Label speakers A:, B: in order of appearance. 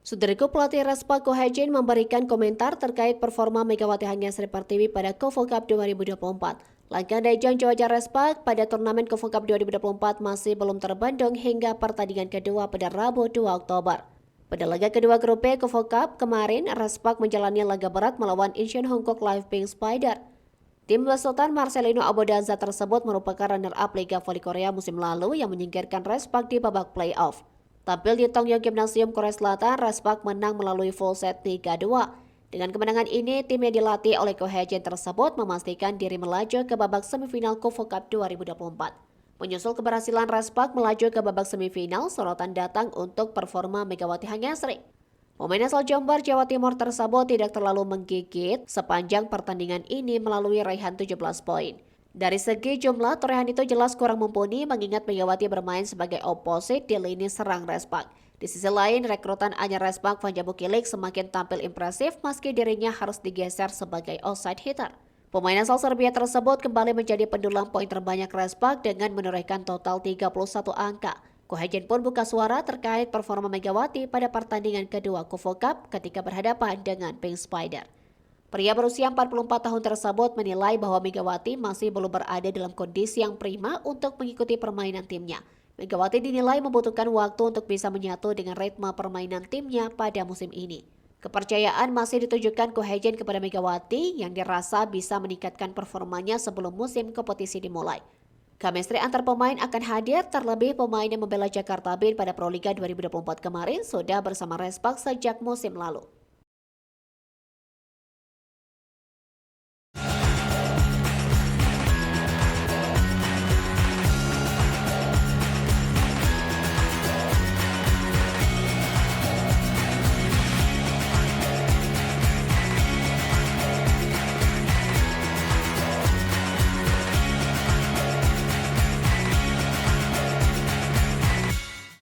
A: Sudariku pelatih Respa Kohajin memberikan komentar terkait performa Megawati Hanggaasri Pertiwi pada Kofo Cup 2024. Langkah Daejeon Jawaja Respa pada turnamen Kofo Cup 2024 masih belum terbendung hingga pertandingan kedua pada Rabu 2 Oktober. Pada laga kedua grup B Kofo Cup kemarin, Respa menjalani laga berat melawan Incheon Hongkok Live Pink Spider. Tim besutan Marcelino Abodanza tersebut merupakan runner-up Liga Voli Korea musim lalu yang menyingkirkan Respa di babak playoff. Tampil di Tongyong Gymnasium Korea Selatan, Respa menang melalui full set 3-2. Dengan kemenangan ini, tim yang dilatih oleh Ko Hae-jin tersebut memastikan diri melaju ke babak semifinal Kofo Cup 2024. Menyusul keberhasilan Respa melaju ke babak semifinal, sorotan datang untuk performa Megawati Hanggaasri. Pemain asal Jombor, Jawa Timur tersebut tidak terlalu menggigit sepanjang pertandingan ini melalui raihan 17 poin. Dari segi jumlah, torehan itu jelas kurang mumpuni mengingat Megawati bermain sebagai oposit di lini serang Respa. Di sisi lain, rekrutan anyar Respa Vanja Bukilik semakin tampil impresif meski dirinya harus digeser sebagai outside hitter. Pemain asal Serbia tersebut kembali menjadi pendulang poin terbanyak Respa dengan menorehkan total 31 angka. Ko Hae-jin pun buka suara terkait performa Megawati pada pertandingan kedua Kofo Cup ketika berhadapan dengan Pink Spider. Pria berusia 44 tahun tersebut menilai bahwa Megawati masih belum berada dalam kondisi yang prima untuk mengikuti permainan timnya. Megawati dinilai membutuhkan waktu untuk bisa menyatu dengan ritme permainan timnya pada musim ini. Kepercayaan masih ditujukan Ko Hae-jin kepada Megawati yang dirasa bisa meningkatkan performanya sebelum musim kompetisi dimulai. Chemistry antar pemain akan hadir, terlebih pemain yang membela Jakarta Beat pada Proliga 2024 kemarin sudah bersama Respa sejak musim lalu.